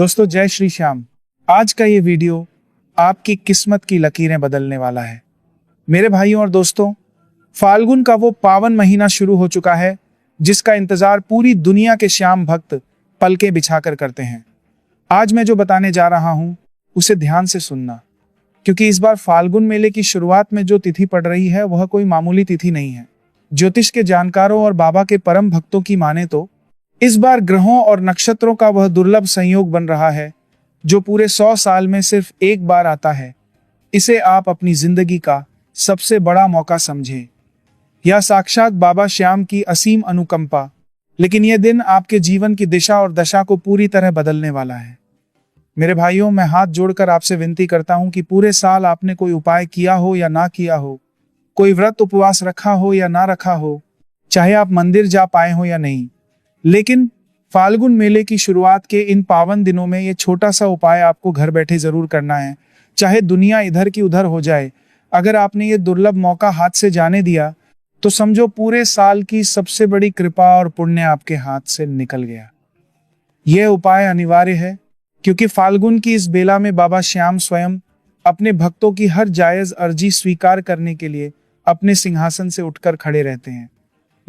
दोस्तों जय श्री श्याम। आज का ये वीडियो आपकी किस्मत की लकीरें बदलने वाला है। मेरे भाइयों और दोस्तों, फाल्गुन का वो पावन महीना शुरू हो चुका है जिसका इंतजार पूरी दुनिया के श्याम भक्त पलकें बिछाकर करते हैं। आज मैं जो बताने जा रहा हूं उसे ध्यान से सुनना, क्योंकि इस बार फाल्गुन मेले की शुरुआत में जो तिथि पड़ रही है वह कोई मामूली तिथि नहीं है। ज्योतिष के जानकारों और बाबा के परम भक्तों की माने तो इस बार ग्रहों और नक्षत्रों का वह दुर्लभ संयोग बन रहा है जो पूरे 100 साल में सिर्फ एक बार आता है। इसे आप अपनी जिंदगी का सबसे बड़ा मौका समझें। यह साक्षात बाबा श्याम की असीम अनुकंपा, लेकिन यह दिन आपके जीवन की दिशा और दशा को पूरी तरह बदलने वाला है। मेरे भाइयों, मैं हाथ जोड़कर आपसे विनती करता हूं कि पूरे साल आपने कोई उपाय किया हो या ना किया हो, कोई व्रत उपवास रखा हो या ना रखा हो, चाहे आप मंदिर जा पाए हो या नहीं, लेकिन फाल्गुन मेले की शुरुआत के इन पावन दिनों में ये छोटा सा उपाय आपको घर बैठे जरूर करना है, चाहे दुनिया इधर की उधर हो जाए। अगर आपने ये दुर्लभ मौका हाथ से जाने दिया तो समझो पूरे साल की सबसे बड़ी कृपा और पुण्य आपके हाथ से निकल गया। यह उपाय अनिवार्य है क्योंकि फाल्गुन की इस बेला में बाबा श्याम स्वयं अपने भक्तों की हर जायज अर्जी स्वीकार करने के लिए अपने सिंहासन से उठकर खड़े रहते हैं।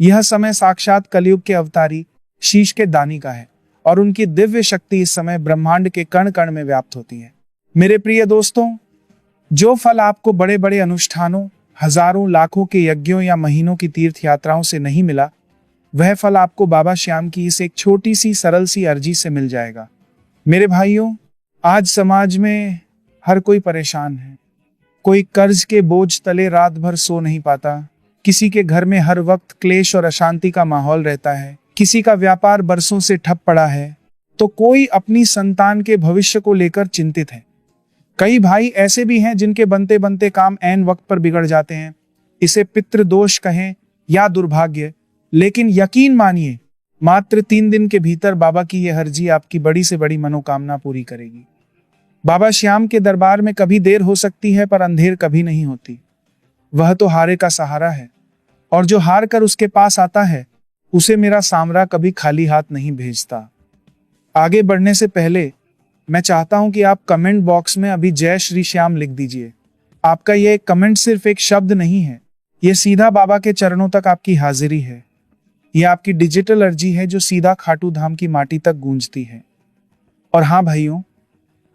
यह समय साक्षात कलयुग के अवतारी शीश के दानी का है और उनकी दिव्य शक्ति इस समय ब्रह्मांड के कण कण में व्याप्त होती है। मेरे प्रिय दोस्तों, जो फल आपको बड़े बड़े अनुष्ठानों, हजारों लाखों के यज्ञों या महीनों की तीर्थ यात्राओं से नहीं मिला, वह फल आपको बाबा श्याम की इस एक छोटी सी सरल सी अर्जी से मिल जाएगा। मेरे भाइयों, आज समाज में हर कोई परेशान है। कोई कर्ज के बोझ तले रात भर सो नहीं पाता, किसी के घर में हर वक्त क्लेश और अशांति का माहौल रहता है, किसी का व्यापार बरसों से ठप पड़ा है, तो कोई अपनी संतान के भविष्य को लेकर चिंतित है। कई भाई ऐसे भी हैं जिनके बनते बनते काम ऐन वक्त पर बिगड़ जाते हैं। इसे पितृदोष कहें या दुर्भाग्य, लेकिन यकीन मानिए मात्र 3 दिन के भीतर बाबा की यह अर्जी आपकी बड़ी से बड़ी मनोकामना पूरी करेगी। बाबा श्याम के दरबार में कभी देर हो सकती है पर अंधेर कभी नहीं होती। वह तो हारे का सहारा है और जो हार कर उसके पास आता है उसे मेरा सामरा कभी खाली हाथ नहीं भेजता। आगे बढ़ने से पहले मैं चाहता हूं कि आप कमेंट बॉक्स में अभी जय श्री श्याम लिख दीजिए। आपका यह कमेंट सिर्फ एक शब्द नहीं है, यह सीधा बाबा के चरणों तक आपकी हाजिरी है। यह आपकी डिजिटल अर्जी है जो सीधा खाटू धाम की माटी तक गूंजती है। और हाँ भाइयों,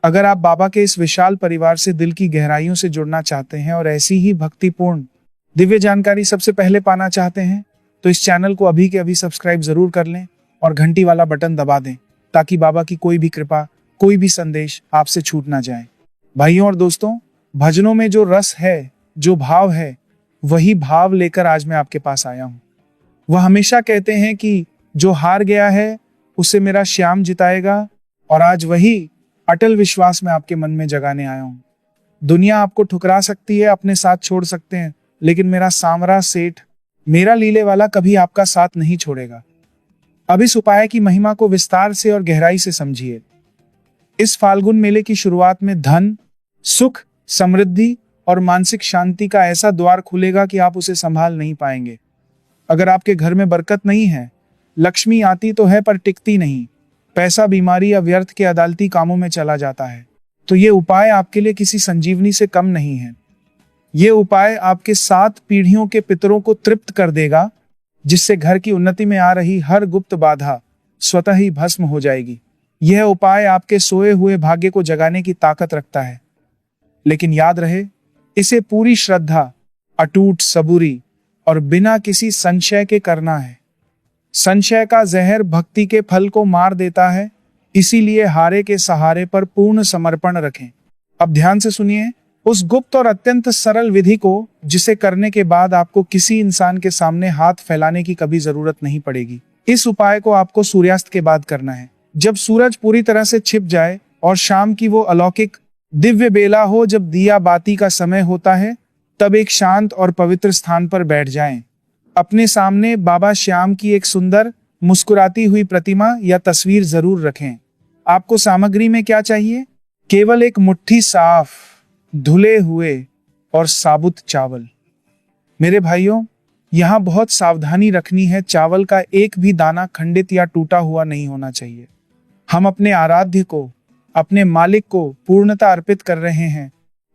अगर आप बाबा के इस विशाल परिवार से दिल की गहराइयों से जुड़ना चाहते हैं और ऐसी ही भक्तिपूर्ण दिव्य जानकारी सबसे पहले पाना चाहते हैं तो इस चैनल को अभी के अभी सब्सक्राइब जरूर कर लें और घंटी वाला बटन दबा दें ताकि बाबा की कोई भी कृपा, कोई भी संदेश आपसे छूट ना जाए। भाइयों और दोस्तों, भजनों में जो रस है, जो भाव है, वही भाव लेकर आज मैं आपके पास आया हूं। वह हमेशा कहते हैं कि जो हार गया है उसे मेरा श्याम जिताएगा, और आज वही अटल विश्वास मैं आपके मन में जगाने आया हूं। दुनिया आपको ठुकरा सकती है, अपने साथ छोड़ सकते हैं, लेकिन मेरा सामरा सेठ, मेरा लीले वाला कभी आपका साथ नहीं छोड़ेगा। अब इस उपाय की महिमा को विस्तार से और गहराई से समझिए। इस फाल्गुन मेले की शुरुआत में धन, सुख, समृद्धि और मानसिक शांति का ऐसा द्वार खुलेगा कि आप उसे संभाल नहीं पाएंगे। अगर आपके घर में बरकत नहीं है, लक्ष्मी आती तो है पर टिकती नहीं, पैसा बीमारी या व्यर्थ के अदालती कामों में चला जाता है, तो ये उपाय आपके लिए किसी संजीवनी से कम नहीं है। ये उपाय आपके 7 पीढ़ियों के पितरों को तृप्त कर देगा, जिससे घर की उन्नति में आ रही हर गुप्त बाधा स्वतः ही भस्म हो जाएगी। यह उपाय आपके सोए हुए भाग्य को जगाने की ताकत रखता है। लेकिन याद रहे, इसे पूरी श्रद्धा, अटूट सबूरी और बिना किसी संशय के करना है। संशय का जहर भक्ति के फल को मार देता है, इसीलिए हारे के सहारे पर पूर्ण समर्पण रखें। अब ध्यान से सुनिए उस गुप्त और अत्यंत सरल विधि को, जिसे करने के बाद आपको किसी इंसान के सामने हाथ फैलाने की कभी जरूरत नहीं पड़ेगी। इस उपाय को आपको सूर्यास्त के बाद करना है, जब सूरज पूरी तरह से छिप जाए और शाम की वो अलौकिक दिव्य बेला हो जब दिया बाती का समय होता है। तब एक शांत और पवित्र स्थान पर बैठ जाएं। अपने सामने बाबा श्याम की एक सुंदर मुस्कुराती हुई प्रतिमा या तस्वीर जरूर रखें। आपको सामग्री में क्या चाहिए? केवल एक मुट्ठी साफ, धुले हुए और साबुत चावल। मेरे भाइयों, यहाँ बहुत सावधानी रखनी है। चावल का एक भी दाना खंडित या टूटा हुआ नहीं होना चाहिए। हम अपने आराध्य को अपने मालिक को पूर्णता अर्पित कर रहे हैं,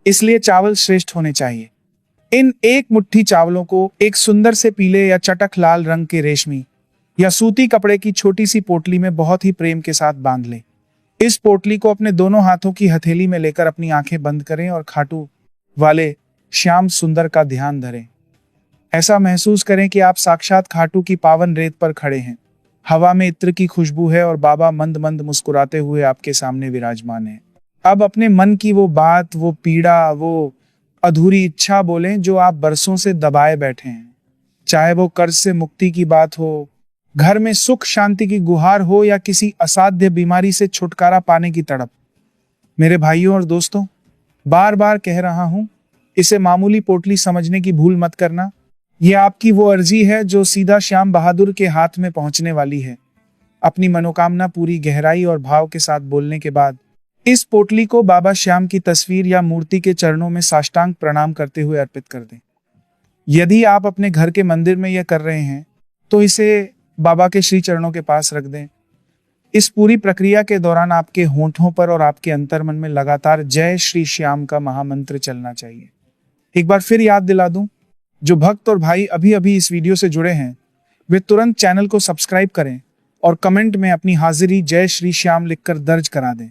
इसलिए चावल श्रेष्ठ होने चाहिए। इन एक मुट्ठी चावलों को एक सुंदर से पीले या चटक लाल रंग के रेशमी या सूती कपड़े की छोटी सी पोटली में बहुत ही प्रेम के साथ बांध लें। इस पोटली को अपने दोनों हाथों की हथेली में लेकर अपनी आंखें बंद करें और खाटू वाले श्याम सुंदर का ध्यान धरें। ऐसा महसूस करें कि आप साक्षात खाटू की पावन रेत पर खड़े हैं। हवा में इत्र की खुशबू है और बाबा मंद मंद मुस्कुराते हुए आपके सामने विराजमान है। अब अपने मन की वो बात, वो पीड़ा, वो अधूरी इच्छा बोलें जो आप बरसों से दबाए बैठे हैं। चाहे वो कर्ज से मुक्ति की बात हो, घर में सुख शांति की गुहार हो या किसी असाध्य बीमारी से छुटकारा पाने की तड़प। मेरे भाइयों और दोस्तों, बार बार कह रहा हूं, इसे मामूली पोटली समझने की भूल मत करना। यह आपकी वो अर्जी है जो सीधा श्याम बहादुर के हाथ में पहुंचने वाली है। अपनी मनोकामना पूरी गहराई और भाव के साथ बोलने के बाद इस पोटली को बाबा श्याम की तस्वीर या मूर्ति के चरणों में साष्टांग प्रणाम करते हुए अर्पित कर दें। यदि आप अपने घर के मंदिर में यह कर रहे हैं तो इसे बाबा के श्री चरणों के पास रख दें। इस पूरी प्रक्रिया के दौरान आपके होंठों पर और आपके अंतर्मन में लगातार जय श्री श्याम का महामंत्र चलना चाहिए। एक बार फिर याद दिला दूं, जो भक्त और भाई अभी अभी इस वीडियो से जुड़े हैं वे तुरंत चैनल को सब्सक्राइब करें और कमेंट में अपनी हाजिरी जय श्री श्याम लिखकर दर्ज करा दें।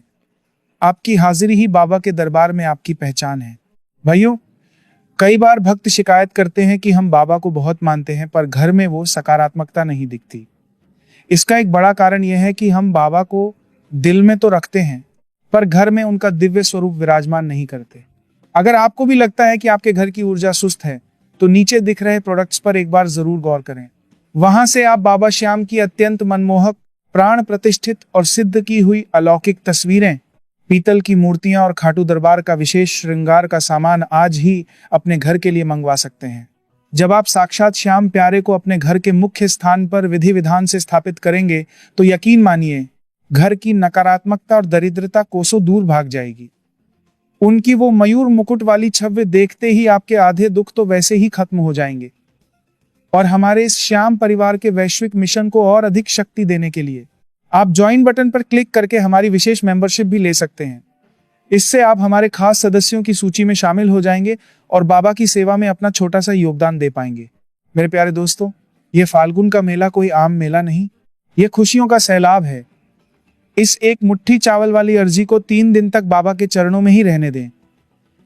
आपकी हाजिरी ही बाबा के दरबार में आपकी पहचान है। भाइयों, कई बार भक्त शिकायत करते हैं कि हम बाबा को बहुत मानते हैं पर घर में वो सकारात्मकता नहीं दिखती। इसका एक बड़ा कारण यह है कि हम बाबा को दिल में तो रखते हैं पर घर में उनका दिव्य स्वरूप विराजमान नहीं करते। अगर आपको भी लगता है कि आपके घर की ऊर्जा सुस्त है तो नीचे दिख रहे प्रोडक्ट्स पर एक बार जरूर गौर करें। वहां से आप बाबा श्याम की अत्यंत मनमोहक, प्राण प्रतिष्ठित और सिद्ध की हुई अलौकिक तस्वीरें, पीतल की मूर्तियां और खाटू दरबार का विशेष श्रृंगार का सामान आज ही अपने घर के लिए मंगवा सकते हैं। जब आप साक्षात श्याम प्यारे को अपने घर के मुख्य स्थान पर विधि विधान से स्थापित करेंगे तो यकीन मानिए, घर की नकारात्मकता और दरिद्रता कोसों दूर भाग जाएगी। उनकी वो मयूर मुकुट वाली छवि देखते ही आपके आधे दुख तो वैसे ही खत्म हो जाएंगे। और हमारे इस श्याम परिवार के वैश्विक मिशन को और अधिक शक्ति देने के लिए आप ज्वाइन बटन पर क्लिक करके हमारी विशेष मेंबरशिप भी ले सकते हैं। इससे आप हमारे खास सदस्यों की सूची में शामिल हो जाएंगे और बाबा की सेवा में अपना छोटा सा योगदान दे पाएंगे। मेरे प्यारे दोस्तों, ये फाल्गुन का मेला कोई आम मेला नहीं, ये खुशियों का सैलाब है। इस एक मुट्ठी चावल वाली अर्जी को 3 दिन तक बाबा के चरणों में ही रहने दें।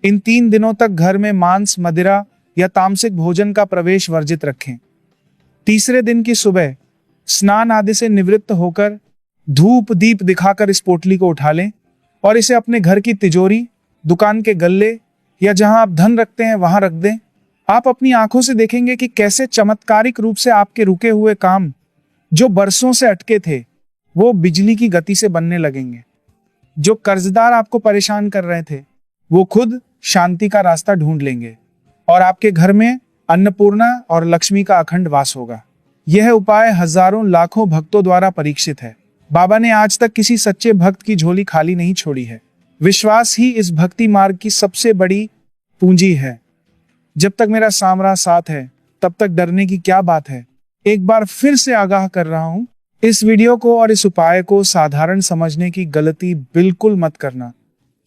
इन 3 दिनों तक घर में मांस, मदिरा या तामसिक भोजन का प्रवेश वर्जित रखें। तीसरे दिन की सुबह स्नान आदि से निवृत्त होकर धूप दीप दिखाकर इस पोटली को उठा लें और इसे अपने घर की तिजोरी, दुकान के गल्ले या जहां आप धन रखते हैं वहां रख दें। आप अपनी आंखों से देखेंगे कि कैसे चमत्कारिक रूप से आपके रुके हुए काम जो बरसों से अटके थे वो बिजली की गति से बनने लगेंगे। जो कर्जदार आपको परेशान कर रहे थे वो खुद शांति का रास्ता ढूंढ लेंगे और आपके घर में अन्नपूर्णा और लक्ष्मी का अखंड वास होगा। यह उपाय हजारों लाखों भक्तों द्वारा परीक्षित है। बाबा ने आज तक किसी सच्चे भक्त की झोली खाली नहीं छोड़ी है। विश्वास ही इस भक्ति मार्ग की सबसे बड़ी पूंजी है। जब तक मेरा सामरा साथ है तब तक डरने की क्या बात है। एक बार फिर से आगाह कर रहा हूं, इस वीडियो को और इस उपाय को साधारण समझने की गलती बिल्कुल मत करना।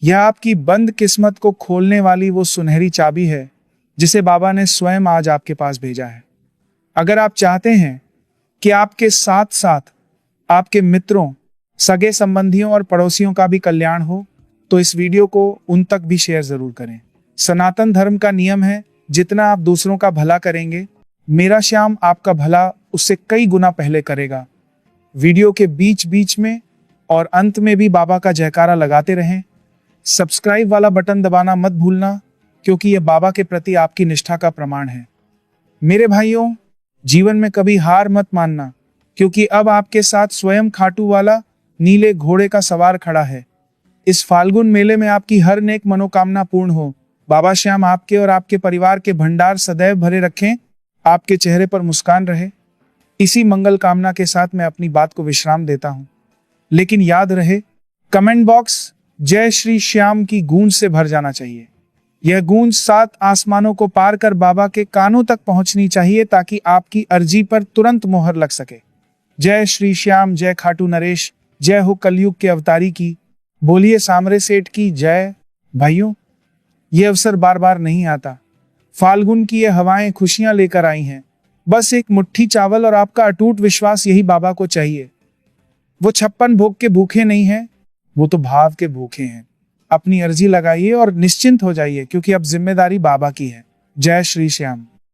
यह आपकी बंद किस्मत को खोलने वाली वो सुनहरी चाबी है जिसे बाबा ने स्वयं आज आपके पास भेजा है। अगर आप चाहते हैं कि आपके साथ साथ आपके मित्रों, सगे संबंधियों और पड़ोसियों का भी कल्याण हो तो इस वीडियो को उन तक भी शेयर जरूर करें। सनातन धर्म का नियम है, जितना आप दूसरों का भला करेंगे, मेरा श्याम आपका भला उससे कई गुना पहले करेगा। वीडियो के बीच बीच में और अंत में भी बाबा का जयकारा लगाते रहें। सब्सक्राइब वाला बटन दबाना मत भूलना, क्योंकि यह बाबा के प्रति आपकी निष्ठा का प्रमाण है। मेरे भाइयों, जीवन में कभी हार मत मानना, क्योंकि अब आपके साथ स्वयं खाटू वाला नीले घोड़े का सवार खड़ा है। इस फाल्गुन मेले में आपकी हर नेक मनोकामना पूर्ण हो। बाबा श्याम आपके और आपके परिवार के भंडार सदैव भरे रखें, आपके चेहरे पर मुस्कान रहे। इसी मंगल कामना के साथ मैं अपनी बात को विश्राम देता हूं। लेकिन याद रहे, कमेंट बॉक्स जय श्री श्याम की गूंज से भर जाना चाहिए। यह गूंज 7 आसमानों को पार कर बाबा के कानों तक पहुंचनी चाहिए ताकि आपकी अर्जी पर तुरंत मोहर लग सके। जय श्री श्याम, जय खाटू नरेश, जय हो कलयुग के अवतारी की। बोलिए सामरे सेठ की जय। भाइयों, ये अवसर बार बार नहीं आता। फाल्गुन की ये हवाएं खुशियां लेकर आई हैं। बस एक मुट्ठी चावल और आपका अटूट विश्वास, यही बाबा को चाहिए। वो 56 भोग के भूखे नहीं हैं, वो तो भाव के भूखे हैं। अपनी अर्जी लगाइए और निश्चिंत हो जाइए, क्योंकि अब जिम्मेदारी बाबा की है। जय श्री श्याम।